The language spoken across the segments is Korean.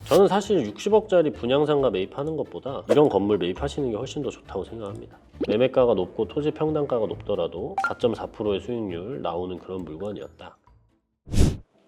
저는 사실 60억짜리 분양상가 매입하는 것보다 이런 건물 매입하시는 게 훨씬 더 좋다고 생각합니다. 매매가가 높고 토지 평당가가 높더라도 4.4%의 수익률 나오는 그런 물건이었다.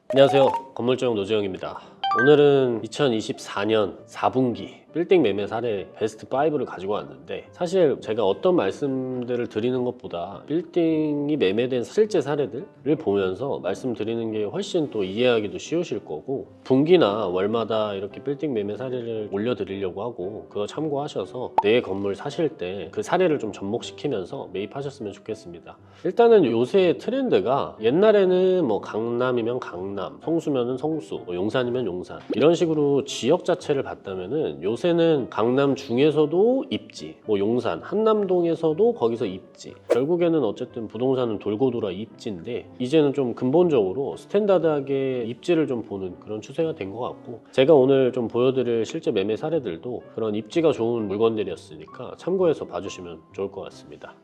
안녕하세요, 건물주영 노재영입니다. 오늘은 2024년 4분기 빌딩 매매 사례 베스트 5를 가지고 왔는데, 사실 제가 어떤 말씀들을 드리는 것보다 빌딩이 매매된 실제 사례들을 보면서 말씀드리는 게 훨씬 또 이해하기도 쉬우실 거고, 분기나 월마다 이렇게 빌딩 매매 사례를 올려드리려고 하고, 그거 참고하셔서 내 건물 사실 때 그 사례를 좀 접목시키면서 매입하셨으면 좋겠습니다. 일단은 요새 트렌드가, 옛날에는 뭐 강남이면 강남, 성수면은 성수, 뭐 용산이면 용산, 이런 식으로 지역 자체를 봤다면은 요새는 강남 중에서도 입지, 뭐 용산, 한남동에서도 거기서 입지, 결국에는 어쨌든 부동산은 돌고 돌아 입지인데, 이제는 좀 근본적으로 스탠다드하게 입지를 좀 보는 그런 추세가 된 것 같고, 제가 오늘 좀 보여드릴 실제 매매 사례들도 그런 입지가 좋은 물건들이었으니까 참고해서 봐주시면 좋을 것 같습니다.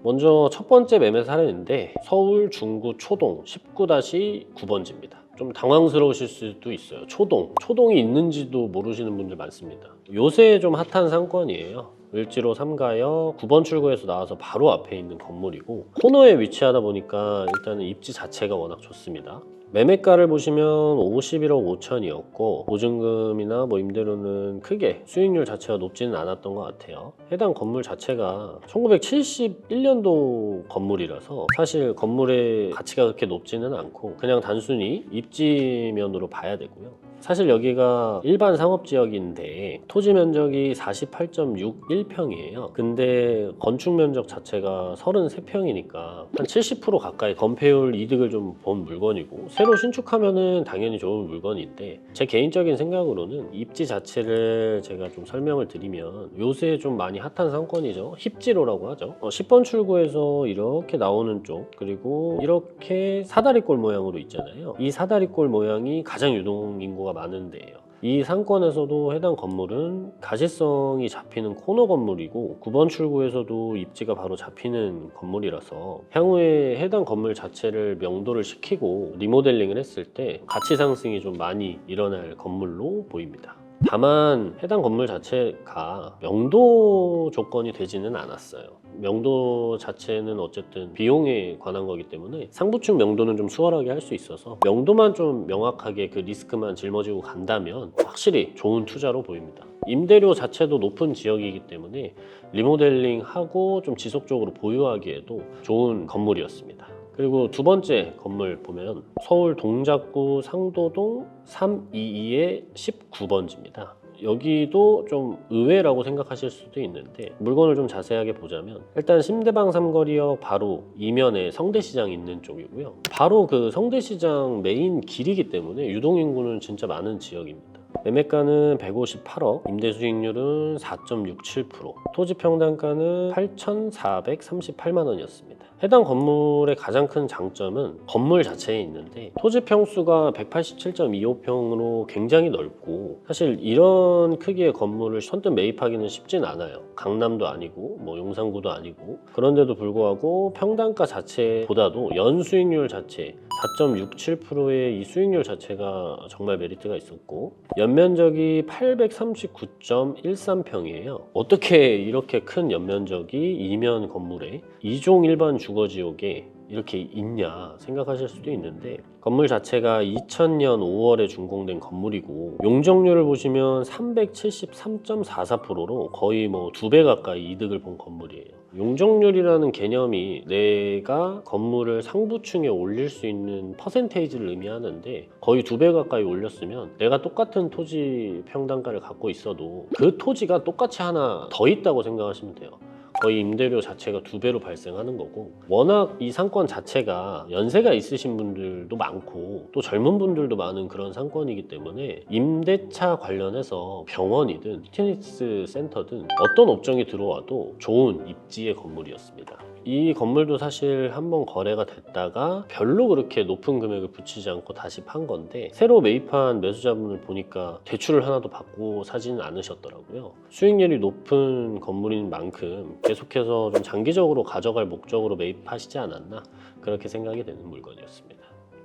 먼저 첫 번째 매매 사례인데, 서울 중구 초동 19-9번지입니다. 좀 당황스러우실 수도 있어요. 초동이 있는지도 모르시는 분들 많습니다. 요새 좀 핫한 상권이에요. 을지로 3가역 9번 출구에서 나와서 바로 앞에 있는 건물이고, 코너에 위치하다 보니까 일단은 입지 자체가 워낙 좋습니다. 매매가를 보시면 51억 5천이었고, 보증금이나 뭐 임대료는 크게 수익률 자체가 높지는 않았던 것 같아요. 해당 건물 자체가 1971년도 건물이라서 사실 건물의 가치가 그렇게 높지는 않고, 그냥 단순히 입지면으로 봐야 되고요. 사실 여기가 일반 상업지역인데 토지 면적이 48.61평이에요. 근데 건축 면적 자체가 33평이니까 한 70% 가까이 건폐율 이득을 좀 본 물건이고, 새로 신축하면은 당연히 좋은 물건인데, 제 개인적인 생각으로는 입지 자체를 제가 좀 설명을 드리면, 요새 좀 많이 핫한 상권이죠. 힙지로라고 하죠. 10번 출구에서 이렇게 나오는 쪽, 그리고 이렇게 사다리꼴 모양으로 있잖아요. 이 사다리꼴 모양이 가장 유동인구가 많은 데예요. 이 상권에서도 해당 건물은 가시성이 잡히는 코너 건물이고, 9번 출구에서도 입지가 바로 잡히는 건물이라서 향후에 해당 건물 자체를 명도를 시키고 리모델링을 했을 때 가치 상승이 좀 많이 일어날 건물로 보입니다. 다만 해당 건물 자체가 명도 조건이 되지는 않았어요. 명도 자체는 어쨌든 비용에 관한 거기 때문에 상부층 명도는 좀 수월하게 할 수 있어서, 명도만 좀 명확하게 그 리스크만 짊어지고 간다면 확실히 좋은 투자로 보입니다. 임대료 자체도 높은 지역이기 때문에 리모델링하고 좀 지속적으로 보유하기에도 좋은 건물이었습니다. 그리고 두 번째 건물 보면 서울 동작구 상도동 322의 19번지입니다. 여기도 좀 의외라고 생각하실 수도 있는데, 물건을 좀 자세하게 보자면 일단 신대방 삼거리역 바로 이면에 성대시장 있는 쪽이고요. 바로 그 성대시장 메인 길이기 때문에 유동인구는 진짜 많은 지역입니다. 매매가는 158억, 임대수익률은 4.67%, 토지평당가는 8,438만 원이었습니다. 해당 건물의 가장 큰 장점은 건물 자체에 있는데, 토지 평수가 187.25평으로 굉장히 넓고, 사실 이런 크기의 건물을 선뜻 매입하기는 쉽진 않아요. 강남도 아니고 뭐 용산구도 아니고, 그런데도 불구하고 평당가 자체보다도 연수익률 자체 4.67%의 이 수익률 자체가 정말 메리트가 있었고, 연면적이 839.13평이에요. 어떻게 이렇게 큰 연면적이 이면 건물에 2종 일반 주거지역에 이렇게 있냐 생각하실 수도 있는데, 건물 자체가 2000년 5월에 준공된 건물이고, 용적률을 보시면 373.44%로 거의 뭐 2배 가까이 이득을 본 건물이에요. 용적률이라는 개념이 내가 건물을 상부층에 올릴 수 있는 퍼센테이지를 의미하는데, 거의 2배 가까이 올렸으면 내가 똑같은 토지 평당가를 갖고 있어도 그 토지가 똑같이 하나 더 있다고 생각하시면 돼요. 거의 임대료 자체가 2배로 발생하는 거고, 워낙 이 상권 자체가 연세가 있으신 분들도 많고 또 젊은 분들도 많은 그런 상권이기 때문에, 임대차 관련해서 병원이든 피트니스 센터든 어떤 업종이 들어와도 좋은 입지의 건물이었습니다. 이 건물도 사실 한번 거래가 됐다가 별로 그렇게 높은 금액을 붙이지 않고 다시 판 건데, 새로 매입한 매수자분을 보니까 대출을 하나도 받고 사지는 않으셨더라고요. 수익률이 높은 건물인 만큼 계속해서 좀 장기적으로 가져갈 목적으로 매입하시지 않았나, 그렇게 생각이 되는 물건이었습니다.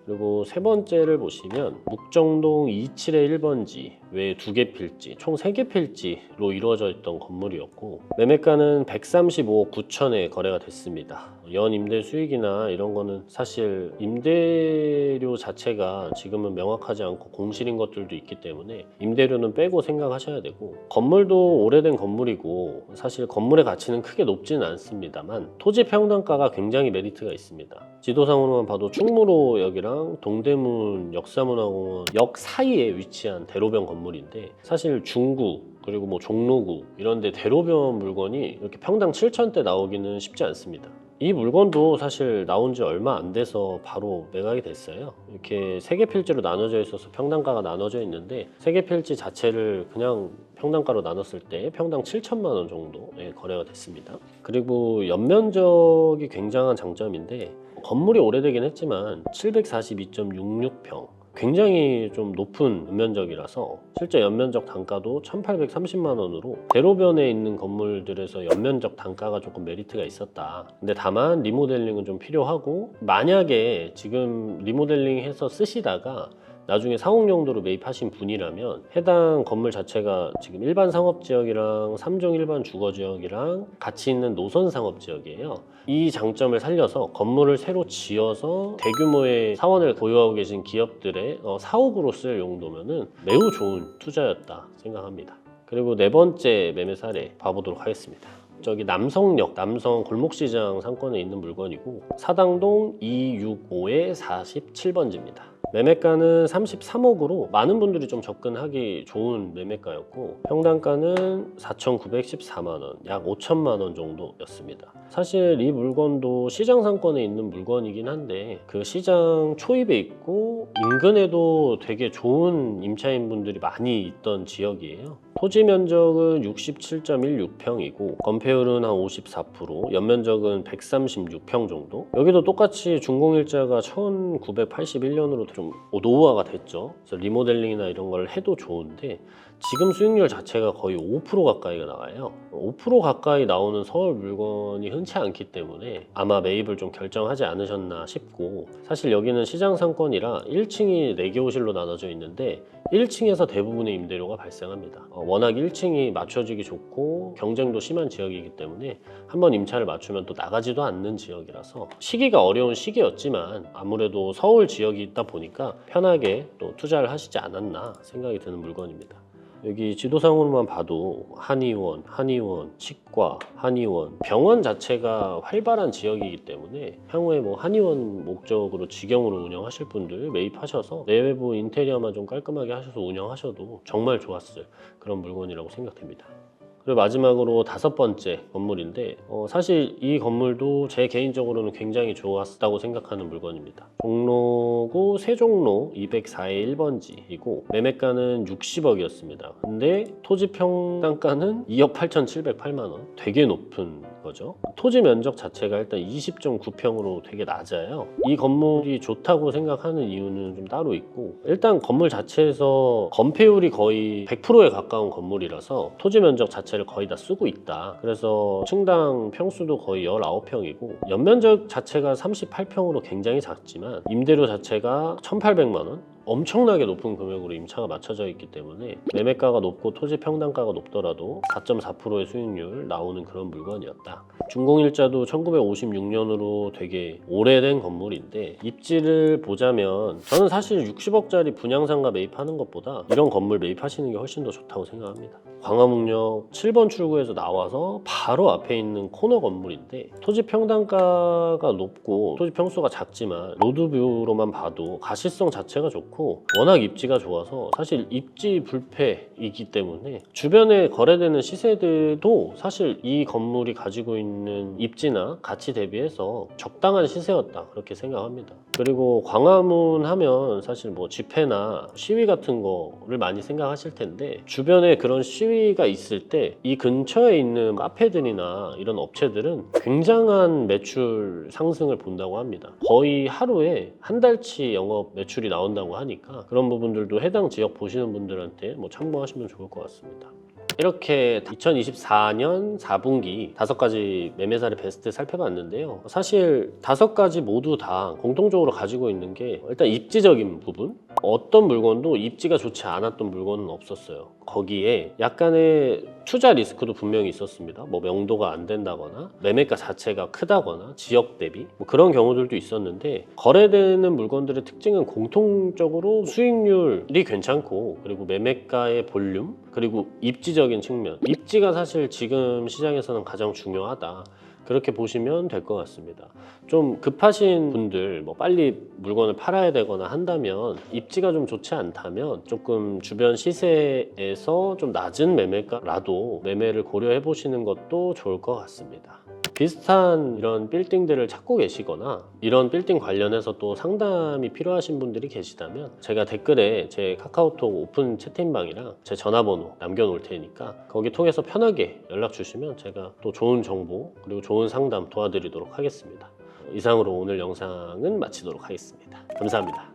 그리고 세 번째를 보시면 묵정동 27의 1번지 외에 2개 필지, 총 3개 필지로 이루어져 있던 건물이었고 매매가는 135억 9천에 거래가 됐습니다. 연 임대 수익이나 이런 거는 사실 임대료 자체가 지금은 명확하지 않고 공실인 것들도 있기 때문에 임대료는 빼고 생각하셔야 되고, 건물도 오래된 건물이고 사실 건물의 가치는 크게 높지는 않습니다만 토지 평당가가 굉장히 메리트가 있습니다. 지도상으로만 봐도 충무로역이랑 동대문 역사문화공원 역 사이에 위치한 대로변 건물인데, 사실 중구 그리고 뭐 종로구 이런 데 대로변 물건이 이렇게 평당 7천대 나오기는 쉽지 않습니다. 이 물건도 사실 나온 지 얼마 안 돼서 바로 매각이 됐어요. 이렇게 3개 필지로 나눠져 있어서 평당가가 나눠져 있는데 3개 필지 자체를 그냥 평당가로 나눴을 때 평당 7천만 원 정도에 거래가 됐습니다. 그리고 연면적이 굉장한 장점인데, 건물이 오래되긴 했지만 742.66평, 굉장히 좀 높은 연면적이라서 실제 연면적 단가도 1,830만 원으로 대로변에 있는 건물들에서 연면적 단가가 조금 메리트가 있었다. 근데 다만 리모델링은 좀 필요하고, 만약에 지금 리모델링해서 쓰시다가 나중에 상업 용도로 매입하신 분이라면 해당 건물 자체가 지금 일반 상업지역이랑 3종 일반 주거지역이랑 같이 있는 노선 상업지역이에요. 이 장점을 살려서 건물을 새로 지어서 대규모의 사원을 보유하고 계신 기업들의 사옥으로 쓸 용도면은 매우 좋은 투자였다 생각합니다. 그리고 네 번째 매매 사례 봐보도록 하겠습니다. 저기 남성역, 남성 골목시장 상권에 있는 물건이고 사당동 265의 47번지입니다. 매매가는 33억으로 많은 분들이 좀 접근하기 좋은 매매가였고 평당가는 4,914만 원, 약 5천만 원 정도였습니다. 사실 이 물건도 시장 상권에 있는 물건이긴 한데 그 시장 초입에 있고 인근에도 되게 좋은 임차인 분들이 많이 있던 지역이에요. 토지 면적은 67.16평이고 건폐율은 한 54%, 연면적은 136평 정도. 여기도 똑같이 준공일자가 1981년으로 좀 노후화가 됐죠. 그래서 리모델링이나 이런 걸 해도 좋은데 지금 수익률 자체가 거의 5% 가까이가 나와요. 5% 가까이 나오는 서울 물건이 흔치 않기 때문에 아마 매입을 좀 결정하지 않으셨나 싶고, 사실 여기는 시장 상권이라 1층이 4개 호실로 나눠져 있는데 1층에서 대부분의 임대료가 발생합니다. 워낙 1층이 맞춰지기 좋고 경쟁도 심한 지역이기 때문에 한번 임차를 맞추면 또 나가지도 않는 지역이라서 시기가 어려운 시기였지만 아무래도 서울 지역이 있다 보니까 편하게 또 투자를 하시지 않았나 생각이 드는 물건입니다. 여기 지도상으로만 봐도 한의원, 치과, 한의원, 병원 자체가 활발한 지역이기 때문에 향후에 뭐 한의원 목적으로 직영으로 운영하실 분들 매입하셔서 내외부 인테리어만 좀 깔끔하게 하셔서 운영하셔도 정말 좋았을 그런 물건이라고 생각됩니다. 그리고 마지막으로 5번째 건물인데 사실 이 건물도 제 개인적으로는 굉장히 좋았다고 생각하는 물건입니다. 종로구 세종로 204의 1번지이고 매매가는 60억이었습니다. 근데 토지 평당가는 2억 8,708만 원, 되게 높은 거죠. 토지 면적 자체가 일단 20.9평으로 되게 낮아요. 이 건물이 좋다고 생각하는 이유는 좀 따로 있고, 일단 건물 자체에서 건폐율이 거의 100%에 가까운 건물이라서 토지 면적 자체를 거의 다 쓰고 있다. 그래서 층당 평수도 거의 19평이고 연면적 자체가 38평으로 굉장히 작지만 임대료 자체가 1,800만 원, 엄청나게 높은 금액으로 임차가 맞춰져 있기 때문에 매매가가 높고 토지 평당가가 높더라도 4.4%의 수익률 나오는 그런 물건이었다. 준공일자도 1956년으로 되게 오래된 건물인데 입지를 보자면 저는 사실 60억짜리 분양상가 매입하는 것보다 이런 건물 매입하시는 게 훨씬 더 좋다고 생각합니다. 광화문역 7번 출구에서 나와서 바로 앞에 있는 코너 건물인데 토지 평당가가 높고 토지 평수가 작지만 로드뷰로만 봐도 가시성 자체가 좋고 워낙 입지가 좋아서 사실 입지 불패이기 때문에 주변에 거래되는 시세들도 사실 이 건물이 가지고 있는 입지나 가치 대비해서 적당한 시세였다 그렇게 생각합니다. 그리고 광화문 하면 사실 뭐 집회나 시위 같은 거를 많이 생각하실 텐데 주변에 그런 시위가 있을 때 이 근처에 있는 카페들이나 이런 업체들은 굉장한 매출 상승을 본다고 합니다. 거의 하루에 한 달치 영업 매출이 나온다고 하니까 그런 부분들도 해당 지역 보시는 분들한테 뭐 참고하시면 좋을 것 같습니다. 이렇게 2024년 4분기 5가지 매매사례 베스트 살펴봤는데요. 사실 5가지 모두 다 공통적으로 가지고 있는 게 일단 입지적인 부분. 어떤 물건도 입지가 좋지 않았던 물건은 없었어요. 거기에 약간의 투자 리스크도 분명히 있었습니다. 뭐 명도가 안 된다거나 매매가 자체가 크다거나 지역 대비 뭐 그런 경우들도 있었는데, 거래되는 물건들의 특징은 공통적으로 수익률이 괜찮고, 그리고 매매가의 볼륨, 그리고 입지적인 측면. 입지가 사실 지금 시장에서는 가장 중요하다, 그렇게 보시면 될 것 같습니다. 좀 급하신 분들, 뭐 빨리 물건을 팔아야 되거나 한다면, 입지가 좀 좋지 않다면 조금 주변 시세에서 좀 낮은 매매가라도 매매를 고려해 보시는 것도 좋을 것 같습니다. 비슷한 이런 빌딩들을 찾고 계시거나 이런 빌딩 관련해서 또 상담이 필요하신 분들이 계시다면, 제가 댓글에 제 카카오톡 오픈 채팅방이랑 제 전화번호 남겨놓을 테니까 거기 통해서 편하게 연락 주시면 제가 또 좋은 정보 그리고 좋은 상담 도와드리도록 하겠습니다. 이상으로 오늘 영상은 마치도록 하겠습니다. 감사합니다.